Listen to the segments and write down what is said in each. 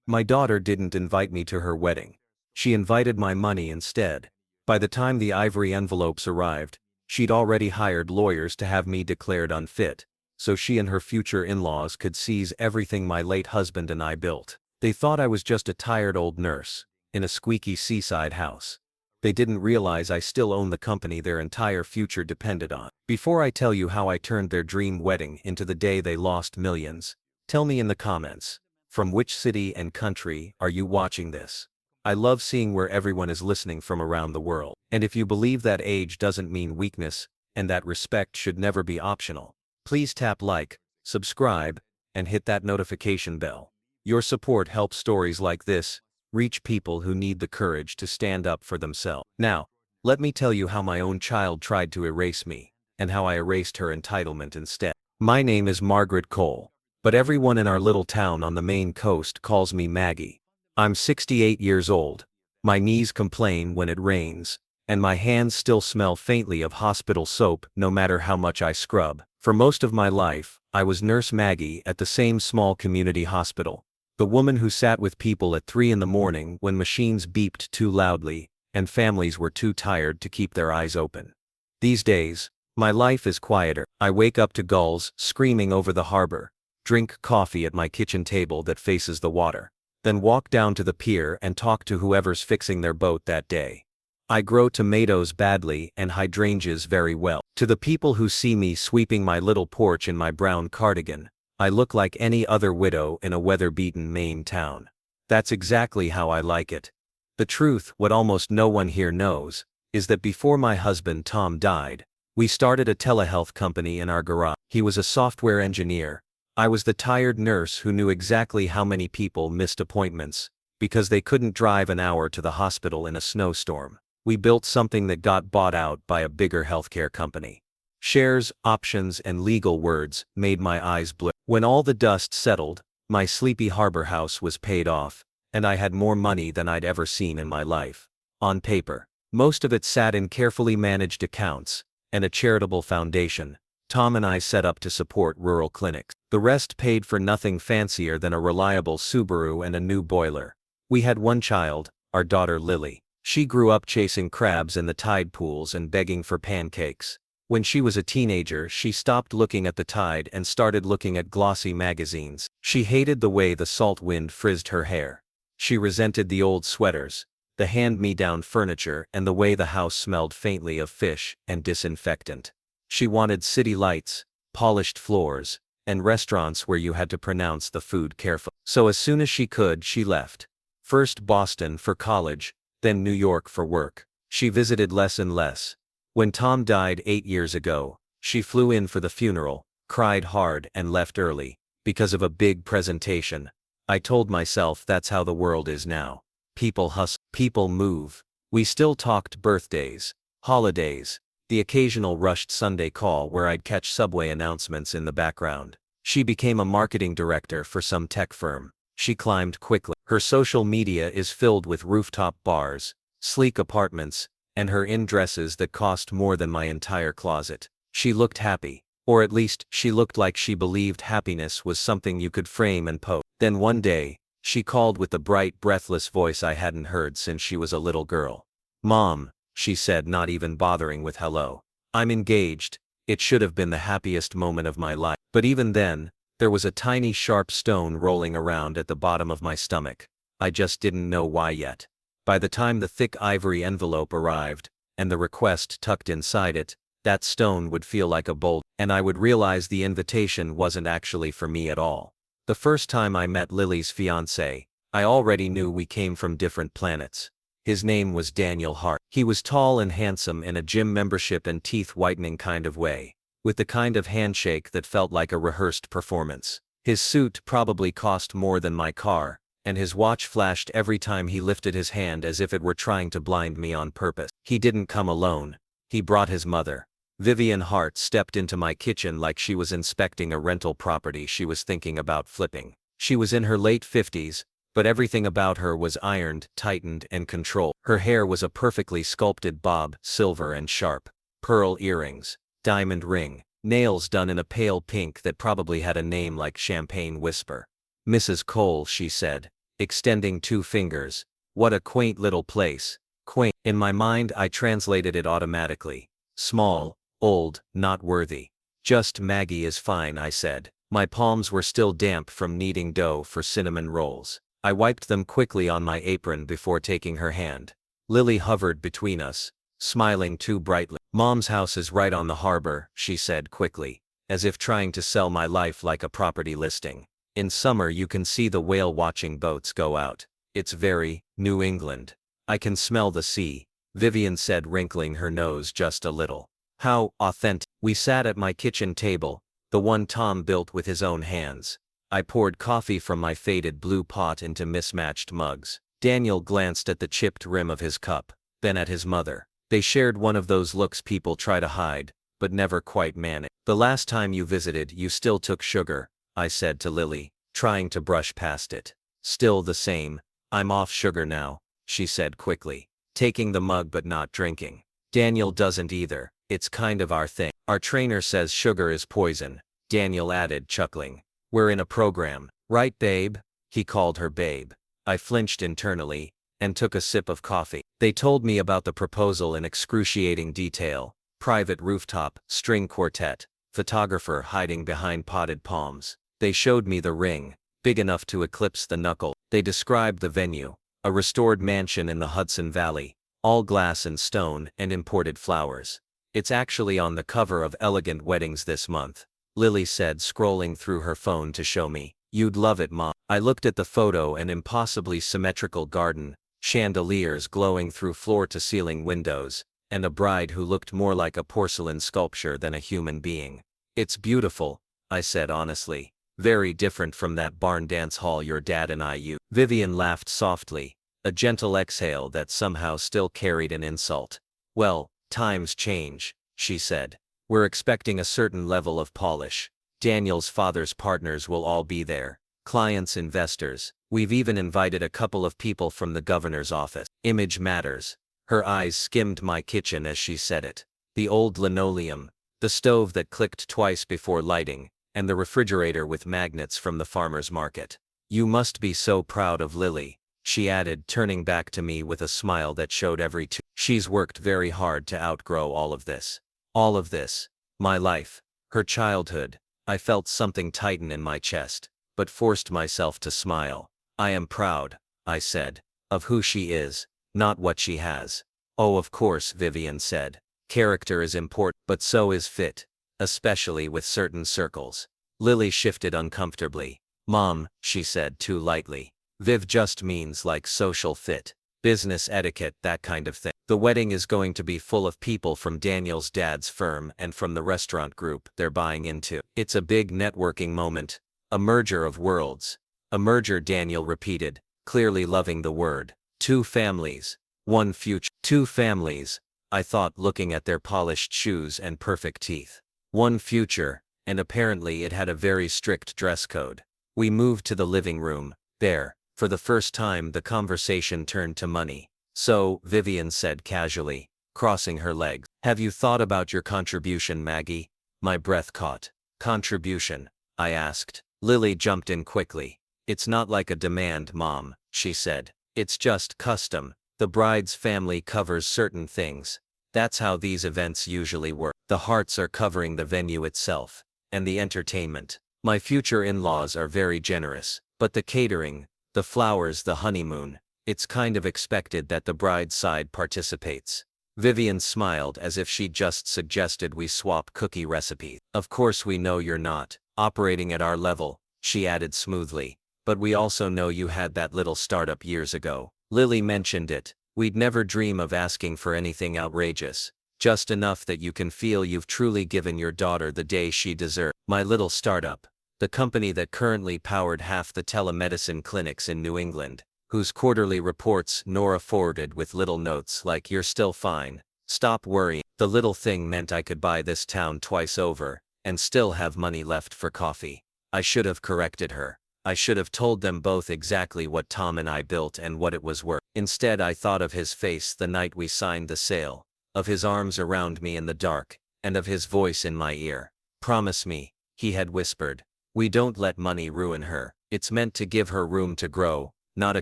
My daughter didn't invite me to her wedding. She invited my money instead. By the time the ivory envelopes arrived, she'd already hired lawyers to have me declared unfit, so she and her future in-laws could seize everything my late husband and I built. They thought I was just a tired old nurse in a squeaky seaside house. They didn't realize I still own the company their entire future depended on. Before I tell you how I turned their dream wedding into the day they lost millions, tell me in the comments, from which city and country are you watching this? I love seeing where everyone is listening from around the world. And if you believe that age doesn't mean weakness, and that respect should never be optional, please tap like, subscribe, and hit that notification bell. Your support helps stories like this reach people who need the courage to stand up for themselves. Now, let me tell you how my own child tried to erase me, and how I erased her entitlement instead. My name is Margaret Cole, but everyone in our little town on the Maine coast calls me Maggie. I'm 68 years old, my knees complain when it rains, and my hands still smell faintly of hospital soap no matter how much I scrub. For most of my life, I was Nurse Maggie at the same small community hospital. The woman who sat with people at 3 in the morning when machines beeped too loudly and families were too tired to keep their eyes open. These days, my life is quieter. I wake up to gulls screaming over the harbor, drink coffee at my kitchen table that faces the water, then walk down to the pier and talk to whoever's fixing their boat that day. I grow tomatoes badly and hydrangeas very well. To the people who see me sweeping my little porch in my brown cardigan, I look like any other widow in a weather-beaten Maine town. That's exactly how I like it. The truth, what almost no one here knows, is that before my husband Tom died, we started a telehealth company in our garage. He was a software engineer. I was the tired nurse who knew exactly how many people missed appointments because they couldn't drive an hour to the hospital in a snowstorm. We built something that got bought out by a bigger healthcare company. Shares, options, and legal words made my eyes blur. When all the dust settled, my sleepy harbor house was paid off, and I had more money than I'd ever seen in my life. On paper, most of it sat in carefully managed accounts and a charitable foundation. Tom and I set up to support rural clinics. The rest paid for nothing fancier than a reliable Subaru and a new boiler. We had one child, our daughter Lily. She grew up chasing crabs in the tide pools and begging for pancakes. When she was a teenager, she stopped looking at the tide and started looking at glossy magazines. She hated the way the salt wind frizzed her hair. She resented the old sweaters, the hand-me-down furniture, and the way the house smelled faintly of fish and disinfectant. She wanted city lights, polished floors, and restaurants where you had to pronounce the food carefully. So as soon as she could, she left. First Boston for college, then New York for work. She visited less and less. When Tom died 8 years ago, she flew in for the funeral, cried hard, and left early because of a big presentation. I told myself that's how the world is now. People hustle, people move. We still talked birthdays, holidays, the occasional rushed Sunday call where I'd catch subway announcements in the background. She became a marketing director for some tech firm. She climbed quickly. Her social media is filled with rooftop bars, sleek apartments, and her in dresses that cost more than my entire closet. She looked happy, or at least she looked like she believed happiness was something you could frame and post. Then one day, she called with the bright, breathless voice I hadn't heard since she was a little girl. "Mom," she said, not even bothering with hello. "I'm engaged." It should have been the happiest moment of my life. But even then, there was a tiny sharp stone rolling around at the bottom of my stomach. I just didn't know why yet. By the time the thick ivory envelope arrived, and the request tucked inside it, that stone would feel like a boulder, and I would realize the invitation wasn't actually for me at all. The first time I met Lily's fiancé, I already knew we came from different planets. His name was Daniel Hart. He was tall and handsome in a gym membership and teeth-whitening kind of way, with the kind of handshake that felt like a rehearsed performance. His suit probably cost more than my car, and his watch flashed every time he lifted his hand as if it were trying to blind me on purpose. He didn't come alone. He brought his mother. Vivian Hart stepped into my kitchen like she was inspecting a rental property she was thinking about flipping. She was in her late 50s, but everything about her was ironed, tightened, and controlled. Her hair was a perfectly sculpted bob, silver and sharp, pearl earrings, diamond ring, nails done in a pale pink that probably had a name like Champagne Whisper. "Mrs. Cole," she said, extending 2 fingers. What a quaint little place. Quaint. In my mind I translated it automatically. Small, old, not worthy. Just Maggie is fine, I said. My palms were still damp from kneading dough for cinnamon rolls. I wiped them quickly on my apron before taking her hand. Lily hovered between us, smiling too brightly. Mom's house is right on the harbor, she said quickly, as if trying to sell my life like a property listing. In summer you can see the whale-watching boats go out. It's very New England. I can smell the sea, Vivian said, wrinkling her nose just a little. How authentic. We sat at my kitchen table, the one Tom built with his own hands. I poured coffee from my faded blue pot into mismatched mugs. Daniel glanced at the chipped rim of his cup, then at his mother. They shared one of those looks people try to hide, but never quite manage. The last time you visited, you still took sugar, I said to Lily, trying to brush past it. Still the same. I'm off sugar now, she said quickly, taking the mug but not drinking. Daniel doesn't either. It's kind of our thing. Our trainer says sugar is poison, Daniel added, chuckling. We're in a program, right babe? He called her babe. I flinched internally, and took a sip of coffee. They told me about the proposal in excruciating detail. Private rooftop, string quartet, photographer hiding behind potted palms. They showed me the ring, big enough to eclipse the knuckle. They described the venue, a restored mansion in the Hudson Valley, all glass and stone and imported flowers. It's actually on the cover of Elegant Weddings this month, Lily said, scrolling through her phone to show me. You'd love it, Mom. I looked at the photo, an impossibly symmetrical garden, chandeliers glowing through floor-to-ceiling windows, and a bride who looked more like a porcelain sculpture than a human being. It's beautiful, I said honestly. Very different from that barn dance hall your dad and I used. Vivian laughed softly, a gentle exhale that somehow still carried an insult. Well, times change, she said. We're expecting a certain level of polish. Daniel's father's partners will all be there. Clients, investors. We've even invited a couple of people from the governor's office. Image matters. Her eyes skimmed my kitchen as she said it. The old linoleum, the stove that clicked twice before lighting, and the refrigerator with magnets from the farmer's market. You must be so proud of Lily, she added, turning back to me with a smile that showed every tooth. She's worked very hard to outgrow all of this. All of this. My life. Her childhood. I felt something tighten in my chest, but forced myself to smile. I am proud, I said, of who she is, not what she has. Oh, of course, Vivian said. Character is important, but so is fit, especially with certain circles. Lily shifted uncomfortably. Mom, she said too lightly. Viv just means like social fit, business etiquette, that kind of thing. The wedding is going to be full of people from Daniel's dad's firm and from the restaurant group they're buying into. It's a big networking moment. A merger of worlds. A merger, Daniel repeated, clearly loving the word. 2 families. 1 future. 2 families, I thought, looking at their polished shoes and perfect teeth. 1 future, and apparently it had a very strict dress code. We moved to the living room. There, for the first time, the conversation turned to money. So, Vivian said casually, crossing her legs. Have you thought about your contribution, Maggie? My breath caught. Contribution? I asked. Lily jumped in quickly. It's not like a demand, Mom, she said. It's just custom. The bride's family covers certain things. That's how these events usually work. The Harts are covering the venue itself, and the entertainment. My future in-laws are very generous, but the catering, the flowers, the honeymoon, it's kind of expected that the bride's side participates. Vivian smiled as if she'd just suggested we swap cookie recipes. Of course we know you're not operating at our level, she added smoothly, but we also know you had that little startup years ago. Lily mentioned it. We'd never dream of asking for anything outrageous, just enough that you can feel you've truly given your daughter the day she deserves. My little startup, the company that currently powered half the telemedicine clinics in New England, whose quarterly reports Nora forwarded with little notes like "You're still fine. Stop worrying." The little thing meant I could buy this town twice over, and still have money left for coffee. I should have corrected her. I should have told them both exactly what Tom and I built and what it was worth. Instead, I thought of his face the night we signed the sale, of his arms around me in the dark, and of his voice in my ear. Promise me, he had whispered. We don't let money ruin her. It's meant to give her room to grow, not a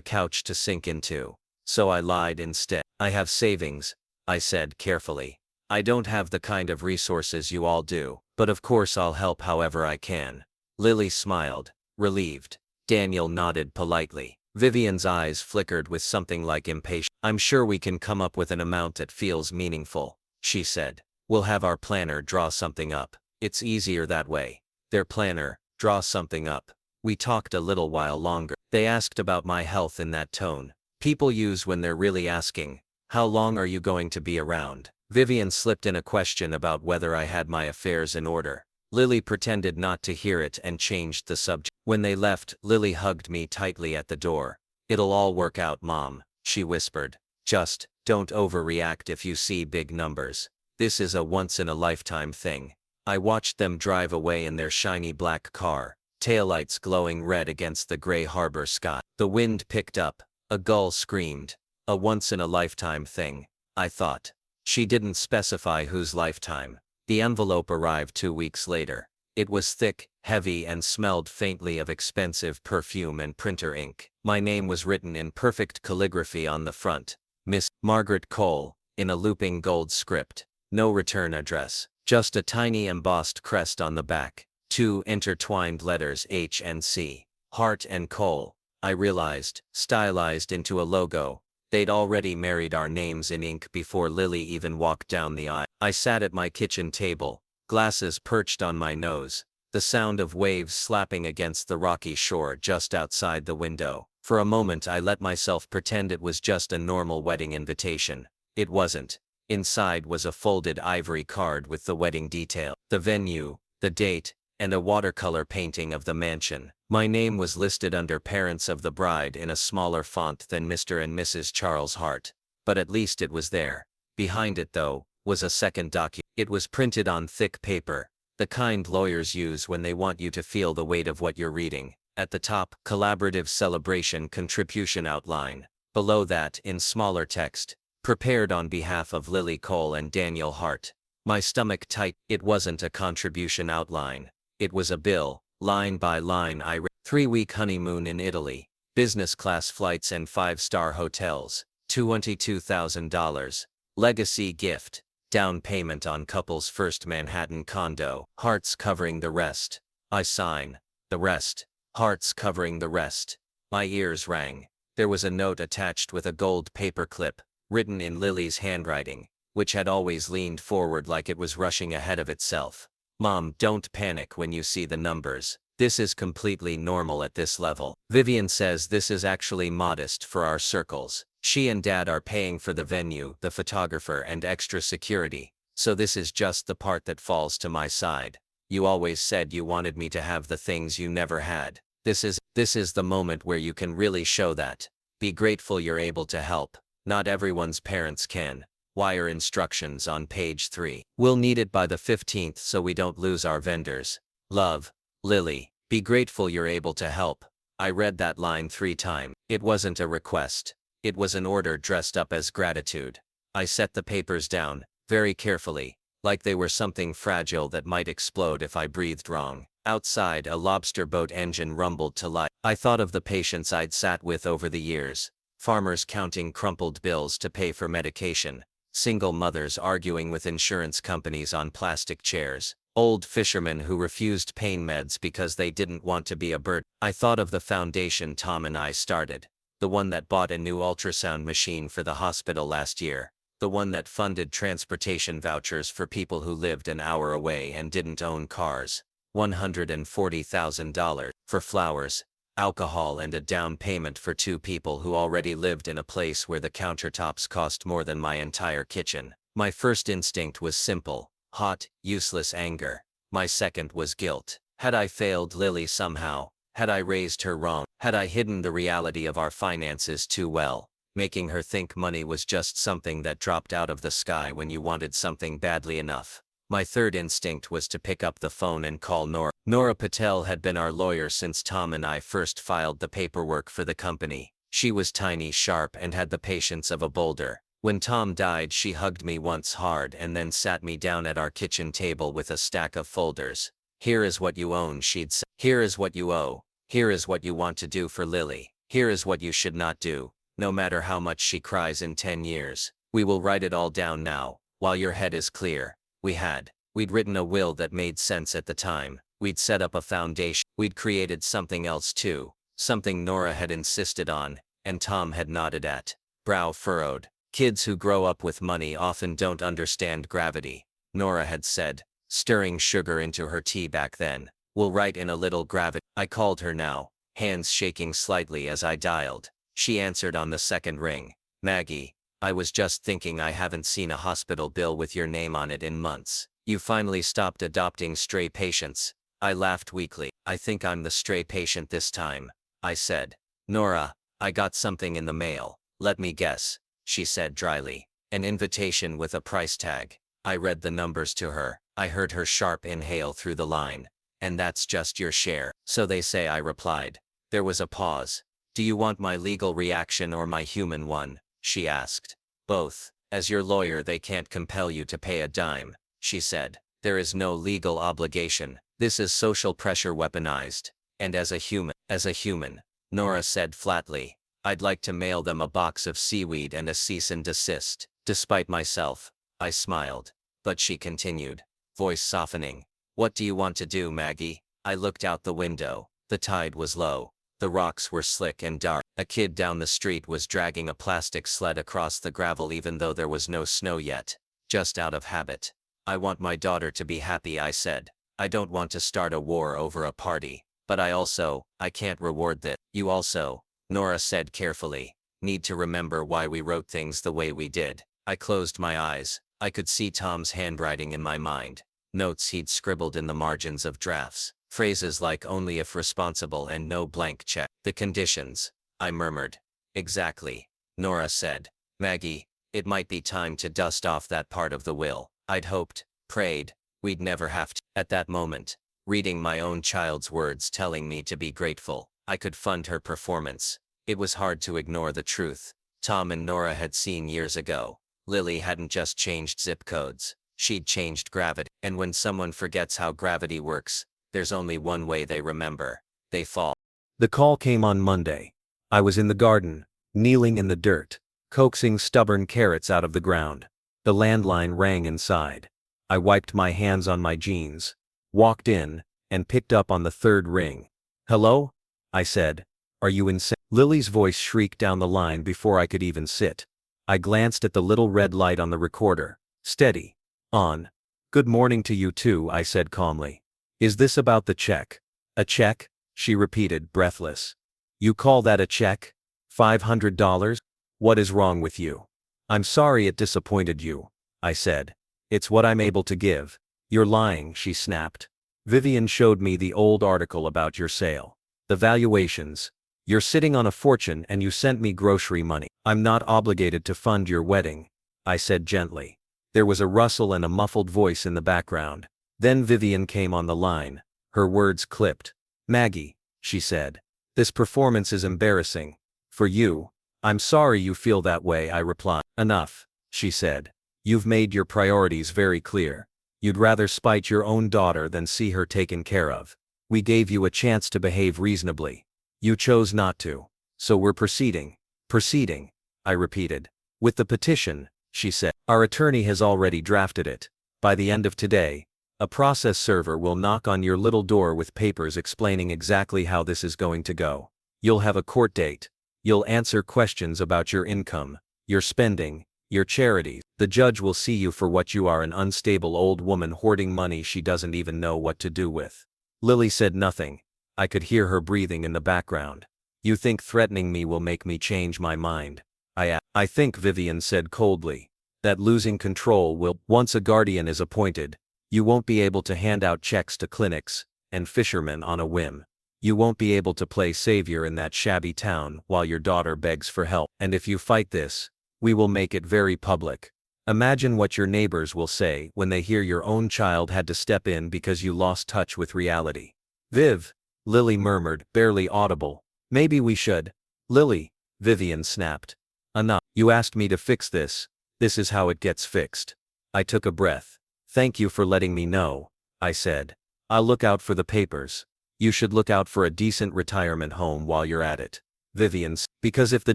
couch to sink into. So I lied instead. I have savings, I said carefully. I don't have the kind of resources you all do, but of course I'll help however I can. Lily smiled, relieved. Daniel nodded politely. Vivian's eyes flickered with something like impatience. I'm sure we can come up with an amount that feels meaningful, she said. We'll have our planner draw something up. It's easier that way. Their planner, draw something up. We talked a little while longer. They asked about my health in that tone people use when they're really asking, how long are you going to be around? Vivian slipped in a question about whether I had my affairs in order. Lily pretended not to hear it and changed the subject. When they left, Lily hugged me tightly at the door. It'll all work out, Mom, she whispered. Just, don't overreact if you see big numbers. This is a once-in-a-lifetime thing. I watched them drive away in their shiny black car, taillights glowing red against the gray harbor sky. The wind picked up. A gull screamed. A once-in-a-lifetime thing, I thought. She didn't specify whose lifetime. The envelope arrived 2 weeks later. It was thick, heavy and smelled faintly of expensive perfume and printer ink. My name was written in perfect calligraphy on the front. Miss Margaret Cole, in a looping gold script. No return address. Just a tiny embossed crest on the back. 2 intertwined letters H and C. Hart and Cole. I realized, stylized into a logo. They'd already married our names in ink before Lily even walked down the aisle. I sat at my kitchen table, glasses perched on my nose, the sound of waves slapping against the rocky shore just outside the window. For a moment I let myself pretend it was just a normal wedding invitation. It wasn't. Inside was a folded ivory card with the wedding detail, the venue, the date, and a watercolor painting of the mansion. My name was listed under parents of the bride in a smaller font than Mr. and Mrs. Charles Hart, but at least it was there. Behind it, though, was a second document. It was printed on thick paper, the kind lawyers use when they want you to feel the weight of what you're reading. At the top, collaborative celebration contribution outline. Below that, in smaller text, prepared on behalf of Lily Cole and Daniel Hart. My stomach tight. It wasn't a contribution outline. It was a bill, line by line. I read 3-week honeymoon in Italy, business class flights and 5-star hotels, $22,000, legacy gift, down payment on couple's first Manhattan condo, Hearts covering the rest. I sign. The rest. Hearts covering the rest. My ears rang. There was a note attached with a gold paperclip, written in Lily's handwriting, which had always leaned forward like it was rushing ahead of itself. Mom, don't panic when you see the numbers. This is completely normal at this level. Vivian says this is actually modest for our circles. She and Dad are paying for the venue, the photographer and extra security, so this is just the part that falls to my side. You always said you wanted me to have the things you never had. This is the moment where you can really show that. Be grateful you're able to help. Not everyone's parents can. Wire instructions on page 3. We'll need it by the 15th so we don't lose our vendors. Love, Lily. Be grateful you're able to help. I read that line 3 times. It wasn't a request. It was an order dressed up as gratitude. I set the papers down, very carefully, like they were something fragile that might explode if I breathed wrong. Outside, a lobster boat engine rumbled to life. I thought of the patients I'd sat with over the years. Farmers counting crumpled bills to pay for medication. Single mothers arguing with insurance companies on plastic chairs, old fishermen who refused pain meds because they didn't want to be a burden. I thought of the foundation Tom and I started, the one that bought a new ultrasound machine for the hospital last year, the one that funded transportation vouchers for people who lived an hour away and didn't own cars, $140,000 for flowers, alcohol and a down payment for 2 people who already lived in a place where the countertops cost more than my entire kitchen. My first instinct was simple, hot, useless anger. My second was guilt. Had I failed Lily somehow? Had I raised her wrong? Had I hidden the reality of our finances too well, making her think money was just something that dropped out of the sky when you wanted something badly enough? My third instinct was to pick up the phone and call Nora. Nora Patel had been our lawyer since Tom and I first filed the paperwork for the company. She was tiny, sharp, and had the patience of a boulder. When Tom died, she hugged me once hard and then sat me down at our kitchen table with a stack of folders. Here is what you own, she'd say. Here is what you owe. Here is what you want to do for Lily. Here is what you should not do, no matter how much she cries in 10 years. We will write it all down now, while your head is clear. We'd written a will that made sense at the time. We'd set up a foundation. We'd created something else too. Something Nora had insisted on, and Tom had nodded at. Brow furrowed. Kids who grow up with money often don't understand gravity, Nora had said, stirring sugar into her tea back then. We'll write in a little gravity. I called her now, hands shaking slightly as I dialed. She answered on the second ring. Maggie, I was just thinking I haven't seen a hospital bill with your name on it in months. You finally stopped adopting stray patients. I laughed weakly. I think I'm the stray patient this time, I said. Nora, I got something in the mail. Let me guess, she said dryly. An invitation with a price tag. I read the numbers to her. I heard her sharp inhale through the line. And that's just your share. So they say, I replied. There was a pause. Do you want my legal reaction or my human one? She asked. Both. As your lawyer, they can't compel you to pay a dime, she said. There is no legal obligation. This is social pressure weaponized. And as a human, Nora said flatly, I'd like to mail them a box of seaweed and a cease and desist. Despite myself, I smiled. But she continued, voice softening. What do you want to do, Maggie? I looked out the window. The tide was low. The rocks were slick and dark. A kid down the street was dragging a plastic sled across the gravel even though there was no snow yet. Just out of habit. I want my daughter to be happy, I said. I don't want to start a war over a party. But I can't reward this. You also, Nora said carefully, need to remember why we wrote things the way we did. I closed my eyes. I could see Tom's handwriting in my mind. Notes he'd scribbled in the margins of drafts. Phrases like only if responsible and no blank check. The conditions, I murmured. Exactly, Nora said. Maggie, it might be time to dust off that part of the will. I'd hoped, prayed, we'd never have to. At that moment, reading my own child's words telling me to be grateful, I could fund her performance. It was hard to ignore the truth. Tom and Nora had seen years ago. Lily hadn't just changed zip codes. She'd changed gravity. And when someone forgets how gravity works, there's only one way they remember. They fall. The call came on Monday. I was in the garden, kneeling in the dirt, coaxing stubborn carrots out of the ground. The landline rang inside. I wiped my hands on my jeans, walked in, and picked up on the third ring. Hello? I said. Are you insane? Lily's voice shrieked down the line before I could even sit. I glanced at the little red light on the recorder. Steady. On. Good morning to you too, I said calmly. Is this about the check? A check? She repeated, breathless. You call that a check? $500? What is wrong with you? I'm sorry it disappointed you, I said. It's what I'm able to give. You're lying, she snapped. Vivian showed me the old article about your sale. The valuations. You're sitting on a fortune and you sent me grocery money. I'm not obligated to fund your wedding, I said gently. There was a rustle and a muffled voice in the background. Then Vivian came on the line. Her words clipped. Maggie, she said. This performance is embarrassing. For you. I'm sorry you feel that way, I replied. Enough, she said. You've made your priorities very clear. You'd rather spite your own daughter than see her taken care of. We gave you a chance to behave reasonably. You chose not to. So we're proceeding. Proceeding, I repeated. With the petition, she said. Our attorney has already drafted it. By the end of today, a process server will knock on your little door with papers explaining exactly how this is going to go. You'll have a court date. You'll answer questions about your income, your spending, your charities. The judge will see you for what you are, an unstable old woman hoarding money she doesn't even know what to do with. Lily said nothing. I could hear her breathing in the background. You think threatening me will make me change my mind? I think, Vivian said coldly, that losing control will. Once a guardian is appointed, you won't be able to hand out checks to clinics and fishermen on a whim. You won't be able to play savior in that shabby town while your daughter begs for help. And if you fight this, we will make it very public. Imagine what your neighbors will say when they hear your own child had to step in because you lost touch with reality. Viv, Lily murmured, barely audible. Maybe we should. Lily, Vivian snapped. Enough. You asked me to fix this. This is how it gets fixed. I took a breath. Thank you for letting me know, I said. I'll look out for the papers. You should look out for a decent retirement home while you're at it. Vivian, because if the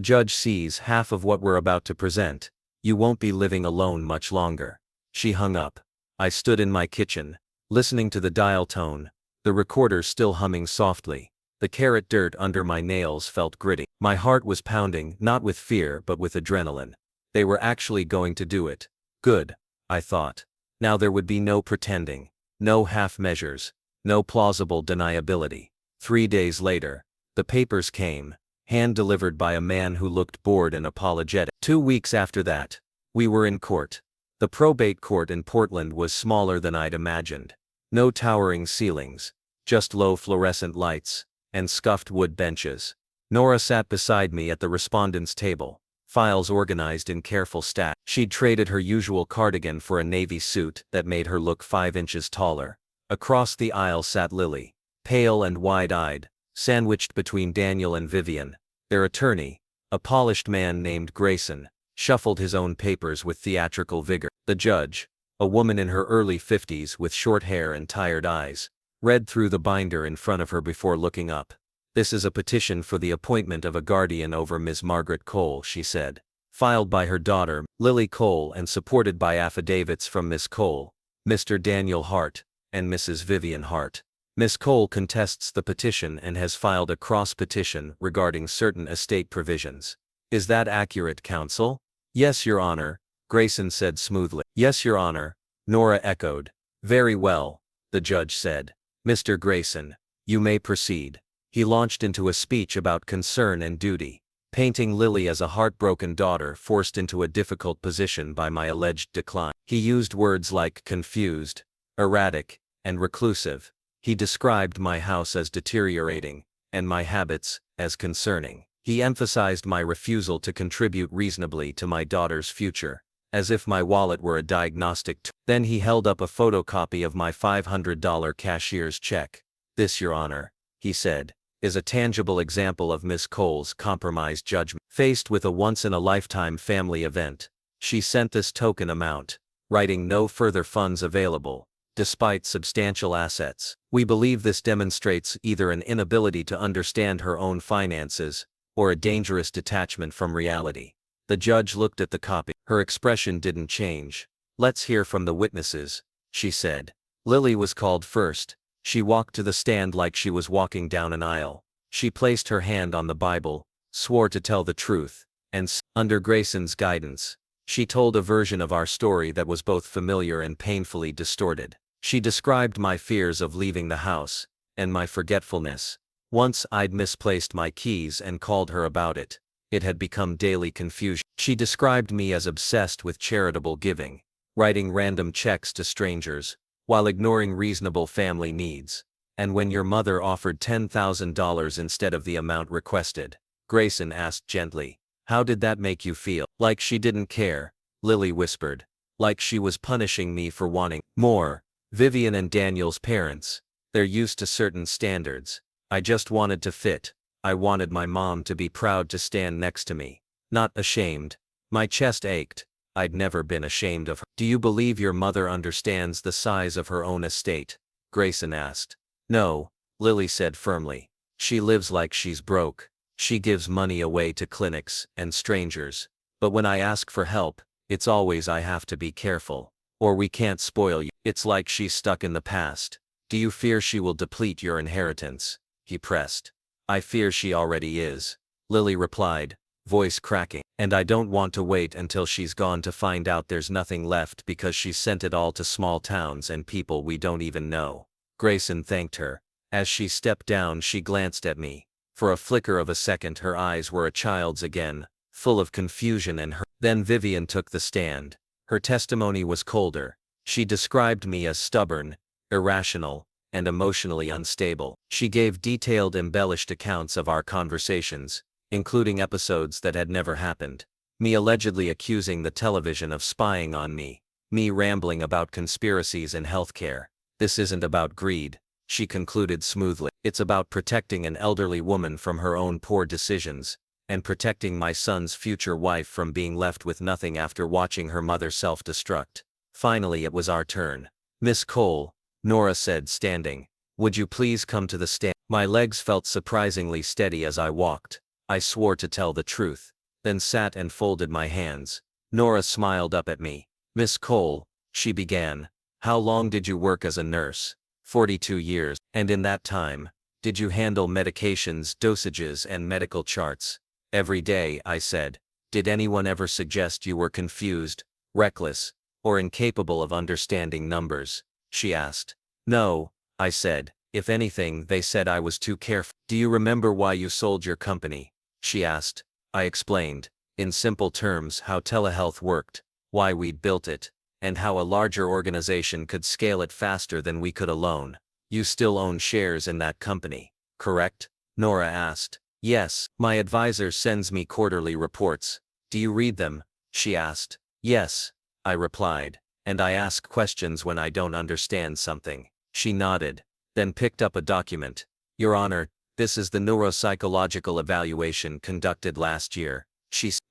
judge sees half of what we're about to present, you won't be living alone much longer. She hung up. I stood in my kitchen, listening to the dial tone, the recorder still humming softly. The carrot dirt under my nails felt gritty. My heart was pounding, not with fear but with adrenaline. They were actually going to do it. Good, I thought. Now there would be no pretending, no half measures, no plausible deniability. 3 days later, the papers came, hand-delivered by a man who looked bored and apologetic. 2 weeks after that, we were in court. The probate court in Portland was smaller than I'd imagined. No towering ceilings, just low fluorescent lights, and scuffed wood benches. Nora sat beside me at the respondent's table, files organized in careful stacks. She'd traded her usual cardigan for a navy suit that made her look 5 inches taller. Across the aisle sat Lily, pale and wide-eyed, sandwiched between Daniel and Vivian. Their attorney, a polished man named Grayson, shuffled his own papers with theatrical vigor. The judge, a woman in her early 50s with short hair and tired eyes, read through the binder in front of her before looking up. "This is a petition for the appointment of a guardian over Ms. Margaret Cole," she said, "filed by her daughter, Lily Cole, and supported by affidavits from Miss Cole, Mr. Daniel Hart, and Mrs. Vivian Hart. Miss Cole contests the petition and has filed a cross-petition regarding certain estate provisions. Is that accurate, counsel?" "Yes, Your Honor," Grayson said smoothly. "Yes, Your Honor," Nora echoed. "Very well," the judge said. "Mr. Grayson, you may proceed." He launched into a speech about concern and duty, painting Lily as a heartbroken daughter forced into a difficult position by my alleged decline. He used words like confused, erratic, and reclusive. He described my house as deteriorating, and my habits as concerning. He emphasized my refusal to contribute reasonably to my daughter's future, as if my wallet were a diagnostic tool. Then he held up a photocopy of my $500 cashier's check. "This, Your Honor," he said, "is a tangible example of Miss Cole's compromised judgment. Faced with a once-in-a-lifetime family event, she sent this token amount, writing no further funds available, despite substantial assets. We believe this demonstrates either an inability to understand her own finances, or a dangerous detachment from reality." The judge looked at the copy. Her expression didn't change. "Let's hear from the witnesses," she said. Lily was called first. She walked to the stand like she was walking down an aisle. She placed her hand on the Bible, swore to tell the truth, and, under Grayson's guidance, she told a version of our story that was both familiar and painfully distorted. She described my fears of leaving the house, and my forgetfulness. Once I'd misplaced my keys and called her about it. It had become daily confusion. She described me as obsessed with charitable giving, writing random checks to strangers, while ignoring reasonable family needs. "And when your mother offered $10,000 instead of the amount requested," Grayson asked gently, "how did that make you feel?" "Like she didn't care," Lily whispered. "Like she was punishing me for wanting more." Vivian and Daniel's parents, they're used to certain standards. I just wanted to fit. I wanted my mom to be proud to stand next to me, not ashamed. My chest ached. I'd never been ashamed of her. "Do you believe your mother understands the size of her own estate?" Grayson asked. "No," Lily said firmly. "She lives like she's broke. She gives money away to clinics and strangers. But when I ask for help, it's always 'I have to be careful, or we can't spoil you.' It's like she's stuck in the past." "Do you fear she will deplete your inheritance?" he pressed. "I fear she already is," Lily replied, voice cracking. "And I don't want to wait until she's gone to find out there's nothing left because she's sent it all to small towns and people we don't even know." Grayson thanked her. As she stepped down, she glanced at me. For a flicker of a second her eyes were a child's again, full of confusion and hurt. Then Vivian took the stand. Her testimony was colder. She described me as stubborn, irrational, and emotionally unstable. She gave detailed, embellished accounts of our conversations, including episodes that had never happened. Me allegedly accusing the television of spying on me. Me rambling about conspiracies in healthcare. "This isn't about greed," she concluded smoothly. "It's about protecting an elderly woman from her own poor decisions, and protecting my son's future wife from being left with nothing after watching her mother self-destruct." Finally it was our turn. "Miss Cole," Nora said, standing, "would you please come to the stand?" My legs felt surprisingly steady as I walked. I swore to tell the truth, then sat and folded my hands. Nora smiled up at me. Miss Cole, she began, how long did you work as a nurse? 42 years. And in that time, did you handle medications, dosages, and medical charts? Every day, I said. Did anyone ever suggest you were confused, reckless, or incapable of understanding numbers? She asked. No, I said. If anything, they said I was too careful. Do you remember why you sold your company? She asked. I explained, in simple terms, how telehealth worked, why we'd built it, and how a larger organization could scale it faster than we could alone. You still own shares in that company, correct? Nora asked. Yes, my advisor sends me quarterly reports. Do you read them? She asked. Yes, I replied, and I ask questions when I don't understand something. She nodded, then picked up a document. Your Honor, this is the neuropsychological evaluation conducted last year.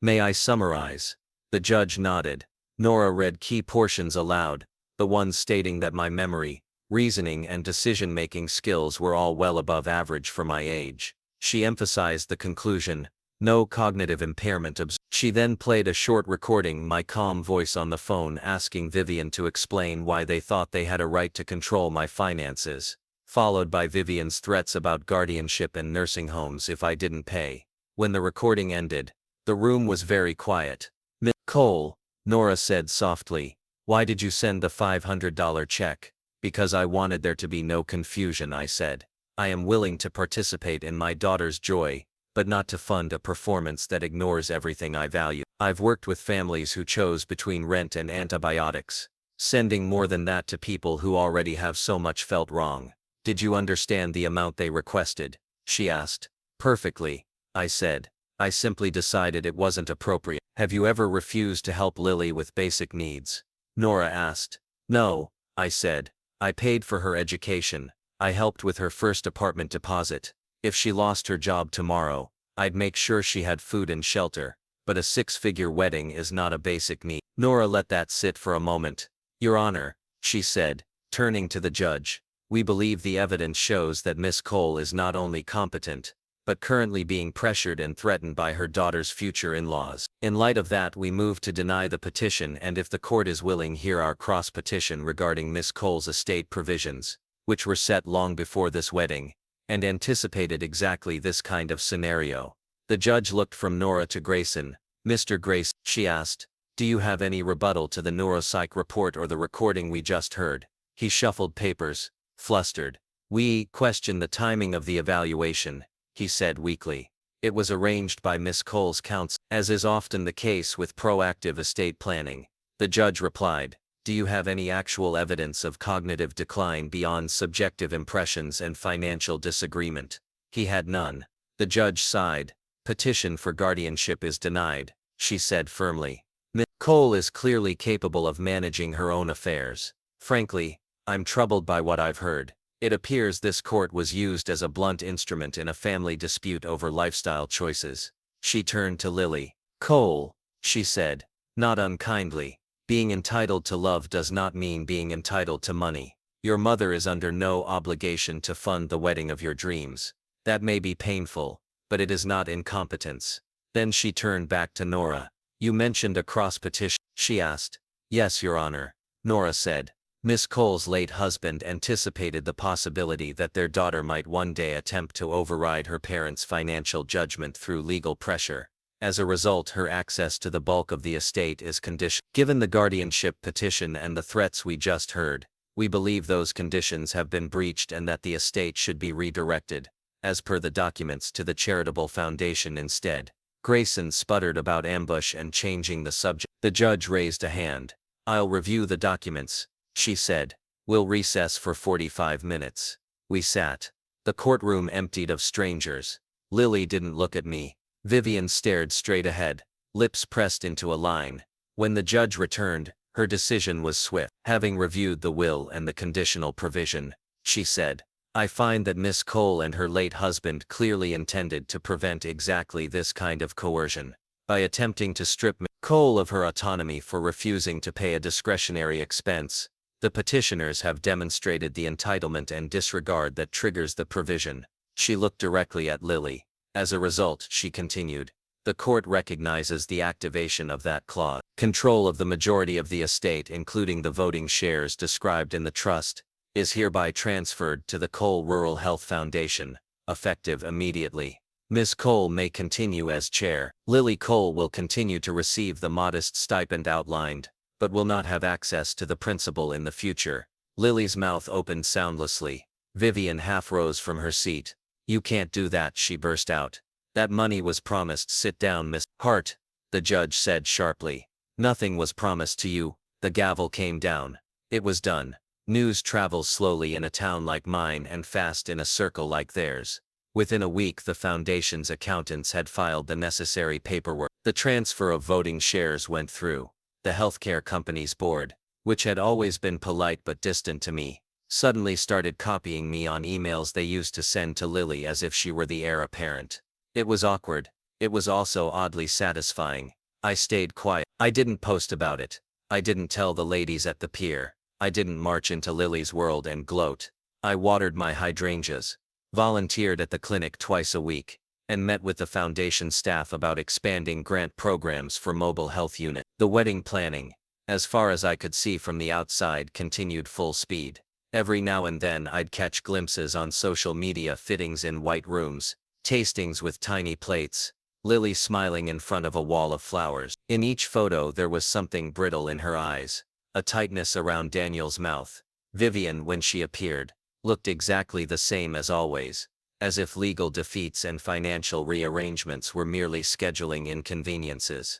May I summarize? The judge nodded. Nora read key portions aloud, the ones stating that my memory, reasoning, and decision-making skills were all well above average for my age. She emphasized the conclusion, no cognitive impairment. She then played a short recording, my calm voice on the phone asking Vivian to explain why they thought they had a right to control my finances, followed by Vivian's threats about guardianship and nursing homes if I didn't pay. When the recording ended, the room was very quiet. Miss Cole, Nora said softly, why did you send the $500 check? Because I wanted there to be no confusion, I said. I am willing to participate in my daughter's joy, but not to fund a performance that ignores everything I value. I've worked with families who chose between rent and antibiotics. Sending more than that to people who already have so much felt wrong. Did you understand the amount they requested? She asked. Perfectly, I said. I simply decided it wasn't appropriate. Have you ever refused to help Lily with basic needs? Nora asked. No, I said. I paid for her education. I helped with her first apartment deposit. If she lost her job tomorrow, I'd make sure she had food and shelter. But a six-figure wedding is not a basic need. Nora let that sit for a moment. Your Honor, she said, turning to the judge, we believe the evidence shows that Miss Cole is not only competent, but currently being pressured and threatened by her daughter's future in-laws. In light of that, we move to deny the petition, and if the court is willing, hear our cross-petition regarding Miss Cole's estate provisions, which were set long before this wedding, and anticipated exactly this kind of scenario. The judge looked from Nora to Grayson. Mr. Grayson, she asked, do you have any rebuttal to the neuropsych report or the recording we just heard? He shuffled papers, flustered. We question the timing of the evaluation, he said weakly. It was arranged by Miss Cole's counsel, as is often the case with proactive estate planning. The judge replied, do you have any actual evidence of cognitive decline beyond subjective impressions and financial disagreement? He had none. The judge sighed. Petition for guardianship is denied, she said firmly. Miss Cole is clearly capable of managing her own affairs. Frankly, I'm troubled by what I've heard. It appears this court was used as a blunt instrument in a family dispute over lifestyle choices. She turned to Lily. Cole, she said, not unkindly, being entitled to love does not mean being entitled to money. Your mother is under no obligation to fund the wedding of your dreams. That may be painful, but it is not incompetence. Then she turned back to Nora. You mentioned a cross-petition, she asked. Yes, Your Honor, Nora said. Miss Cole's late husband anticipated the possibility that their daughter might one day attempt to override her parents' financial judgment through legal pressure. As a result, her access to the bulk of the estate is conditioned. Given the guardianship petition and the threats we just heard, we believe those conditions have been breached and that the estate should be redirected, as per the documents, to the charitable foundation instead. Grayson sputtered about ambush and changing the subject. The judge raised a hand. I'll review the documents, she said. We'll recess for 45 minutes. We sat. The courtroom emptied of strangers. Lily didn't look at me. Vivian stared straight ahead, lips pressed into a line. When the judge returned, her decision was swift. Having reviewed the will and the conditional provision, she said, I find that Miss Cole and her late husband clearly intended to prevent exactly this kind of coercion. By attempting to strip Miss Cole of her autonomy for refusing to pay a discretionary expense, the petitioners have demonstrated the entitlement and disregard that triggers the provision. She looked directly at Lily. As a result, she continued, the court recognizes the activation of that clause. Control of the majority of the estate, including the voting shares described in the trust, is hereby transferred to the Cole Rural Health Foundation, effective immediately. Ms. Cole may continue as chair. Lily Cole will continue to receive the modest stipend outlined, but will not have access to the principal in the future. Lily's mouth opened soundlessly. Vivian half rose from her seat. You can't do that, she burst out. That money was promised. Sit down, Miss Hart, the judge said sharply. Nothing was promised to you. The gavel came down. It was done. News travels slowly in a town like mine and fast in a circle like theirs. Within a week, the foundation's accountants had filed the necessary paperwork. The transfer of voting shares went through. The healthcare company's board, which had always been polite but distant to me, suddenly started copying me on emails they used to send to Lily as if she were the heir apparent. It was awkward. It was also oddly satisfying. I stayed quiet. I didn't post about it. I didn't tell the ladies at the pier. I didn't march into Lily's world and gloat. I watered my hydrangeas, volunteered at the clinic twice a week, and met with the foundation staff about expanding grant programs for mobile health unit. The wedding planning, as far as I could see from the outside, continued full speed. Every now and then I'd catch glimpses on social media: fittings in white rooms, tastings with tiny plates, Lily smiling in front of a wall of flowers. In each photo there was something brittle in her eyes, a tightness around Daniel's mouth. Vivian, when she appeared, looked exactly the same as always, as if legal defeats and financial rearrangements were merely scheduling inconveniences.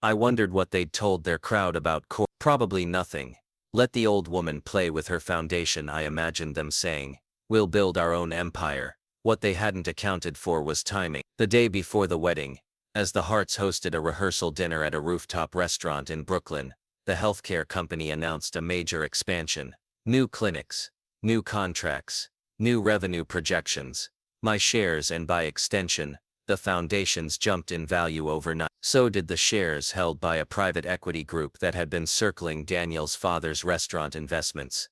I wondered what they'd told their crowd about court. Probably nothing. Let the old woman play with her foundation, I imagined them saying. We'll build our own empire. What they hadn't accounted for was timing. The day before the wedding, as the Harts hosted a rehearsal dinner at a rooftop restaurant in Brooklyn, the healthcare company announced a major expansion. New clinics, new contracts, new revenue projections. My shares, and by extension, the foundation's, jumped in value overnight. So did the shares held by a private equity group that had been circling Daniel's father's restaurant investments.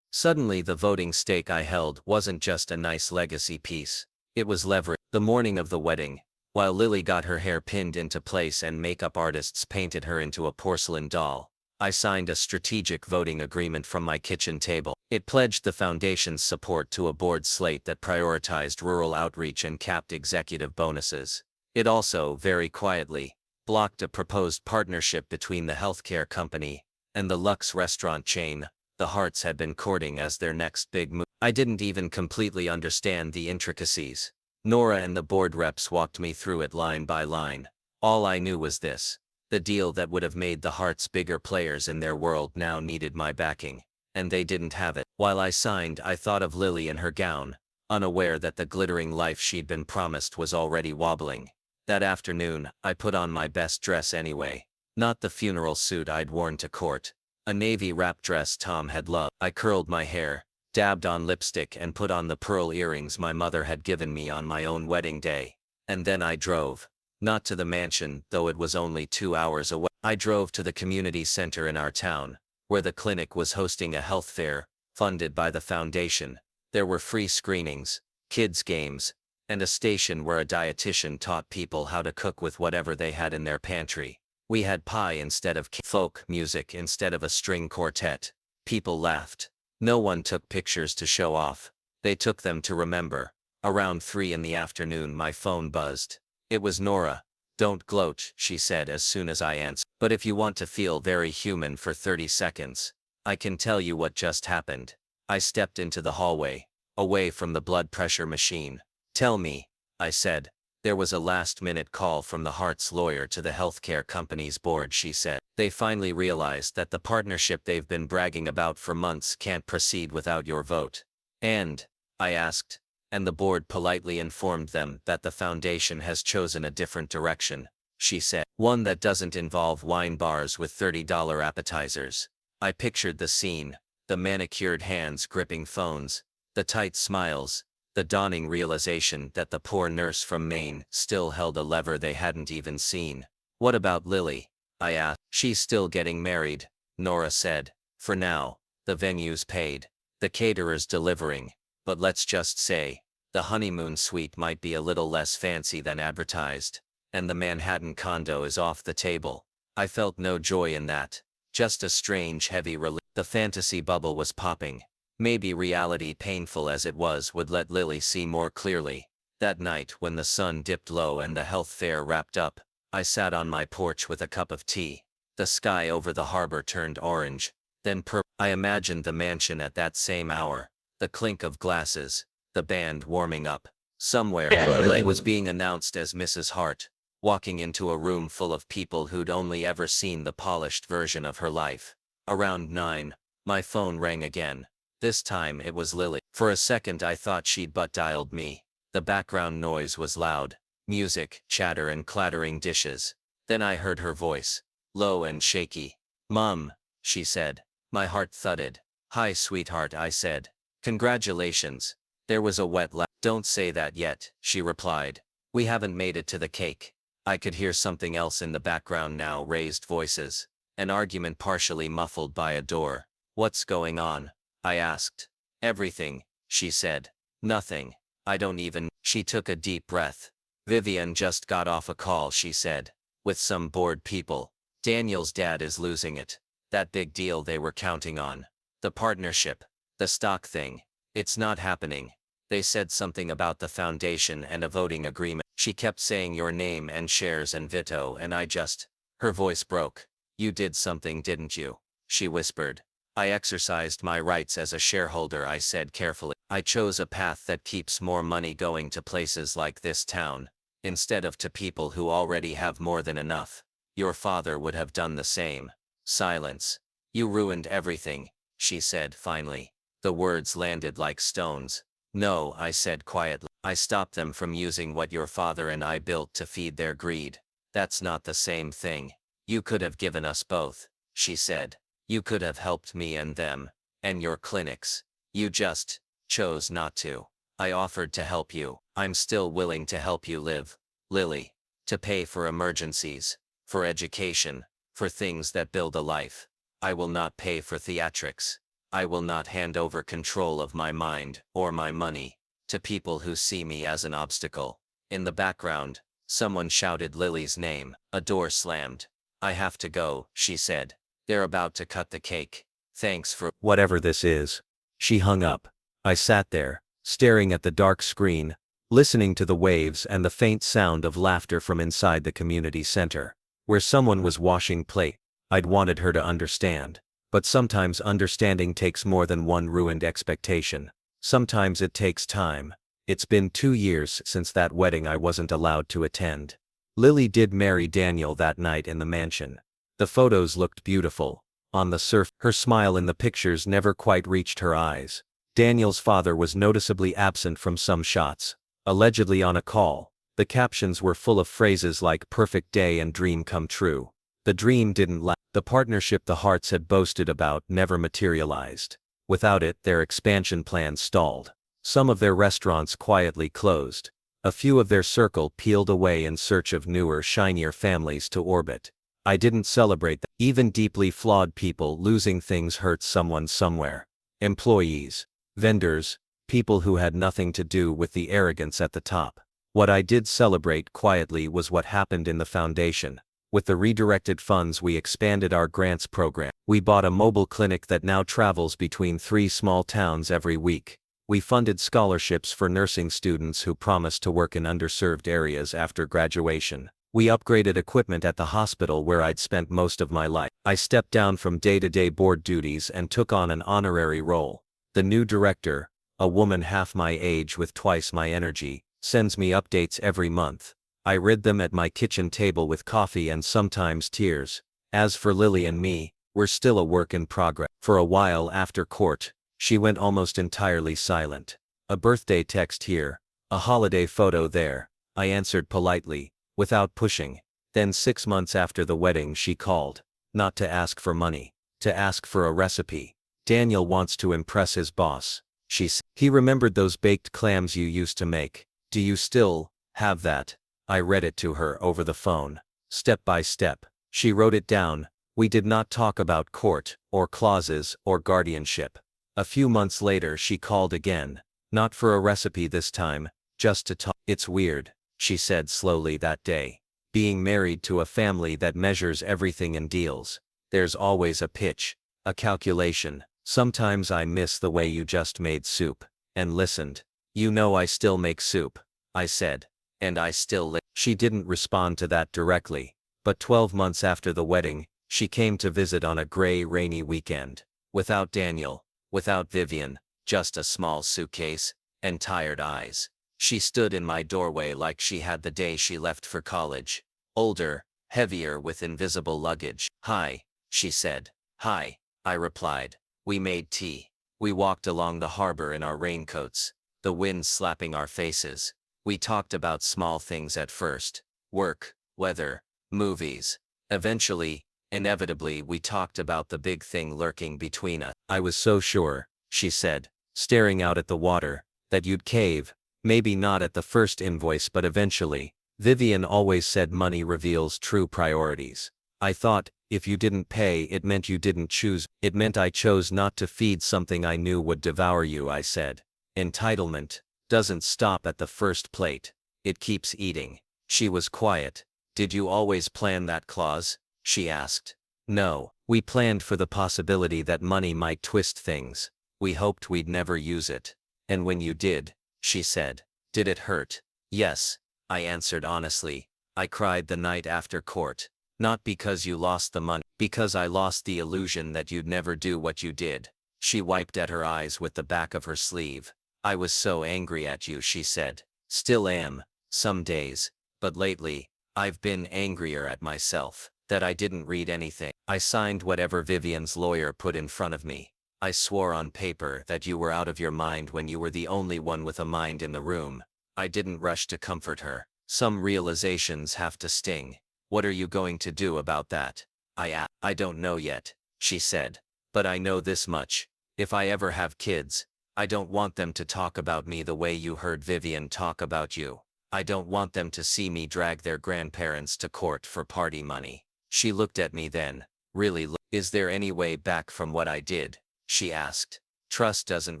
Suddenly the voting stake I held wasn't just a nice legacy piece. It was leverage. The morning of the wedding, while Lily got her hair pinned into place and makeup artists painted her into a porcelain doll, I signed a strategic voting agreement from my kitchen table. It pledged the foundation's support to a board slate that prioritized rural outreach and capped executive bonuses. It also, very quietly, blocked a proposed partnership between the healthcare company and the luxe restaurant chain the Harts had been courting as their next big move. I didn't even completely understand the intricacies. Nora and the board reps walked me through it line by line. All I knew was this: the deal that would have made the Harts bigger players in their world now needed my backing, and they didn't have it. While I signed, I thought of Lily in her gown, unaware that the glittering life she'd been promised was already wobbling. That afternoon, I put on my best dress anyway. Not the funeral suit I'd worn to court. A navy wrap dress Tom had loved. I curled my hair, dabbed on lipstick, and put on the pearl earrings my mother had given me on my own wedding day. And then I drove. Not to the mansion, though it was only 2 hours away. I drove to the community center in our town, where the clinic was hosting a health fair, funded by the foundation. There were free screenings, kids' games, and a station where a dietitian taught people how to cook with whatever they had in their pantry. We had pie instead of folk music instead of a string quartet. People laughed. No one took pictures to show off. They took them to remember. Around 3 in the afternoon my phone buzzed. It was Nora. "Don't gloat," she said as soon as I answered. "But if you want to feel very human for 30 seconds, I can tell you what just happened." I stepped into the hallway, away from the blood pressure machine. "Tell me," I said. "There was a last-minute call from the Harts' lawyer to the healthcare company's board," she said. "They finally realized that the partnership they've been bragging about for months can't proceed without your vote." "And?" I asked. "And the board politely informed them that the foundation has chosen a different direction," she said. "One that doesn't involve wine bars with $30 appetizers." I pictured the scene, the manicured hands gripping phones, the tight smiles, the dawning realization that the poor nurse from Maine still held a lever they hadn't even seen. "What about Lily?" I asked. "She's still getting married," Nora said. "For now. The venue's paid. The caterer's delivering. But let's just say, The honeymoon suite might be a little less fancy than advertised, and the Manhattan condo is off the table. I felt no joy in that. Just a strange, heavy relief. The fantasy bubble was popping. Maybe reality, painful as it was, would let Lily see more clearly. That night, when the sun dipped low and the health fair wrapped up, I sat on my porch with a cup of tea. The sky over the harbor turned orange, then purple. I imagined the mansion at that same hour, the clink of glasses, the band warming up. Somewhere, Lily was being announced as Mrs. Hart, walking into a room full of people who'd only ever seen the polished version of her life. Around 9, my phone rang again. This time it was Lily. For a second I thought she'd butt dialed me. The background noise was loud. Music, chatter and clattering dishes. Then I heard her voice. Low and shaky. "Mom," she said. My heart thudded. "Hi, sweetheart," I said. "Congratulations." There was a wet laugh. "Don't say that yet," she replied. "We haven't made it to the cake." I could hear something else in the background now, raised voices. An argument partially muffled by a door. "What's going on?" I asked. "Everything," she said. "Nothing. I don't even." She took a deep breath. "Vivian just got off a call," she said. "With some bored people. Daniel's dad is losing it. That big deal they were counting on. The partnership. The stock thing. It's not happening. They said something about the foundation and a voting agreement. She kept saying your name and shares and veto, and I just..." Her voice broke. "You did something, didn't you?" she whispered. "I exercised my rights as a shareholder," I said carefully. "I chose a path that keeps more money going to places like this town, instead of to people who already have more than enough. Your father would have done the same." Silence. "You ruined everything," she said finally. The words landed like stones. "No," I said quietly. "I stopped them from using what your father and I built to feed their greed. That's not the same thing. You could have given us both," she said. "You could have helped me and them, and your clinics. You just chose not to. I offered to help you. I'm still willing to help you live, Lily. To pay for emergencies, for education, for things that build a life. I will not pay for theatrics. I will not hand over control of my mind, or my money, to people who see me as an obstacle." In the background, someone shouted Lily's name. A door slammed. "I have to go," she said. "They're about to cut the cake. Thanks for..." Whatever this is. She hung up. I sat there, staring at the dark screen, listening to the waves and the faint sound of laughter from inside the community center, where someone was washing plate. I'd wanted her to understand. But sometimes understanding takes more than one ruined expectation. Sometimes it takes time. It's been 2 years since that wedding I wasn't allowed to attend. Lily did marry Daniel that night in the mansion. The photos looked beautiful. On the surface, her smile in the pictures never quite reached her eyes. Daniel's father was noticeably absent from some shots, allegedly on a call. The captions were full of phrases like "perfect day" and "dream come true." The dream didn't last. The partnership the Harts had boasted about never materialized. Without it, their expansion plans stalled. Some of their restaurants quietly closed. A few of their circle peeled away in search of newer, shinier families to orbit. I didn't celebrate that. Even deeply flawed people losing things hurts someone somewhere. Employees, vendors, people who had nothing to do with the arrogance at the top. What I did celebrate quietly was what happened in the foundation. With the redirected funds, we expanded our grants program. We bought a mobile clinic that now travels between 3 small towns every week. We funded scholarships for nursing students who promised to work in underserved areas after graduation. We upgraded equipment at the hospital where I'd spent most of my life. I stepped down from day-to-day board duties and took on an honorary role. The new director, a woman half my age with twice my energy, sends me updates every month. I read them at my kitchen table with coffee and sometimes tears. As for Lily and me, we're still a work in progress. For a while after court, she went almost entirely silent. A birthday text here, a holiday photo there. I answered politely, without pushing. Then 6 months after the wedding she called. Not to ask for money, to ask for a recipe. "Daniel wants to impress his boss," she said. "He remembered those baked clams you used to make. Do you still have that?" I read it to her over the phone, step by step. She wrote it down. We did not talk about court, or clauses, or guardianship. A few months later she called again. Not for a recipe this time, just to talk. It's weird, she said slowly that day. Being married to a family that measures everything in deals. There's always a pitch, a calculation. Sometimes I miss the way you just made soup. And listened. You know I still make soup, I said. And I still She didn't respond to that directly. But 12 months after the wedding, she came to visit on a gray, rainy weekend. Without Daniel, without Vivian, just a small suitcase, and tired eyes. She stood in my doorway like she had the day she left for college. Older, heavier with invisible luggage. Hi, she said. Hi, I replied. We made tea. We walked along the harbor in our raincoats, the wind slapping our faces. We talked about small things at first. Work, weather, movies. Eventually, inevitably we talked about the big thing lurking between us. I was so sure, she said, staring out at the water, that you'd cave. Maybe not at the first invoice but eventually. Vivian always said money reveals true priorities. I thought, if you didn't pay it meant you didn't choose. It meant I chose not to feed something I knew would devour you, I said. Entitlement doesn't stop at the first plate. It keeps eating. She was quiet. Did you always plan that clause? She asked. No, we planned for the possibility that money might twist things. We hoped we'd never use it. And when you did, she said, did it hurt? Yes, I answered honestly. I cried the night after court. Not because you lost the money, because I lost the illusion that you'd never do what you did. She wiped at her eyes with the back of her sleeve. I was so angry at you, she said. Still am, some days, but lately, I've been angrier at myself, that I didn't read anything. I signed whatever Vivian's lawyer put in front of me. I swore on paper that you were out of your mind when you were the only one with a mind in the room. I didn't rush to comfort her. Some realizations have to sting. What are you going to do about that? I asked. I don't know yet, she said. But I know this much. If I ever have kids, I don't want them to talk about me the way you heard Vivian talk about you. I don't want them to see me drag their grandparents to court for party money. She looked at me then. Really, is there any way back from what I did? She asked. Trust doesn't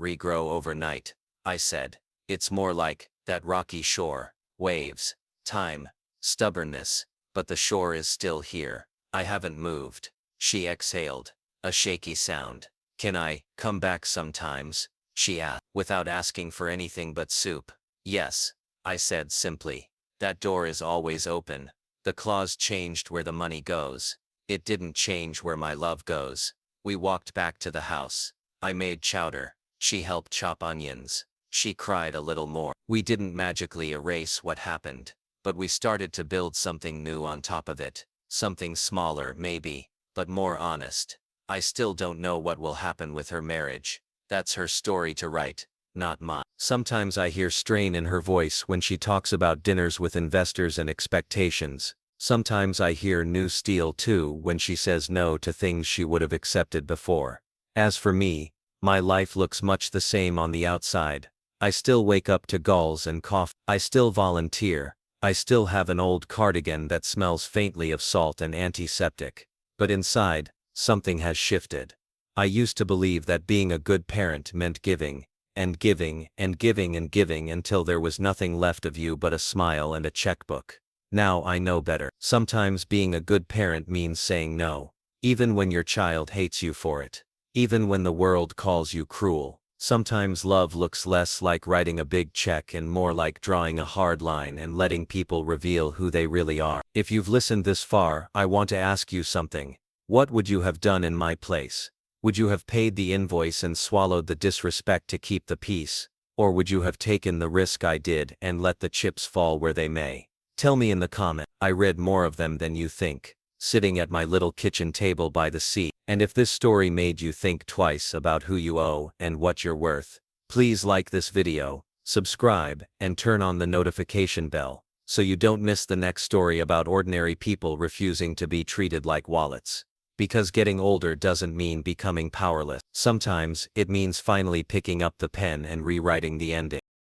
regrow overnight, I said. It's more like that rocky shore, waves, time, stubbornness, but the shore is still here. I haven't moved. She exhaled, a shaky sound. Can I come back sometimes? She asked, without asking for anything but soup. Yes, I said simply. That door is always open. The clause changed where the money goes. It didn't change where my love goes. We walked back to the house. I made chowder. She helped chop onions. She cried a little more. We didn't magically erase what happened, but we started to build something new on top of it. Something smaller maybe, but more honest. I still don't know what will happen with her marriage. That's her story to write, not mine. Sometimes I hear strain in her voice when she talks about dinners with investors and expectations. Sometimes I hear new steel too when she says no to things she would have accepted before. As for me, my life looks much the same on the outside. I still wake up to gulls and cough. I still volunteer. I still have an old cardigan that smells faintly of salt and antiseptic. But inside, something has shifted. I used to believe that being a good parent meant giving, and giving, and giving and giving until there was nothing left of you but a smile and a checkbook. Now I know better. Sometimes being a good parent means saying no, even when your child hates you for it, even when the world calls you cruel. Sometimes love looks less like writing a big check and more like drawing a hard line and letting people reveal who they really are. If you've listened this far, I want to ask you something. What would you have done in my place? Would you have paid the invoice and swallowed the disrespect to keep the peace? Or would you have taken the risk I did and let the chips fall where they may? Tell me in the comment. I read more of them than you think, sitting at my little kitchen table by the sea. And if this story made you think twice about who you owe and what you're worth, please like this video, subscribe, and turn on the notification bell, so you don't miss the next story about ordinary people refusing to be treated like wallets. Because getting older doesn't mean becoming powerless. Sometimes, it means finally picking up the pen and rewriting the ending.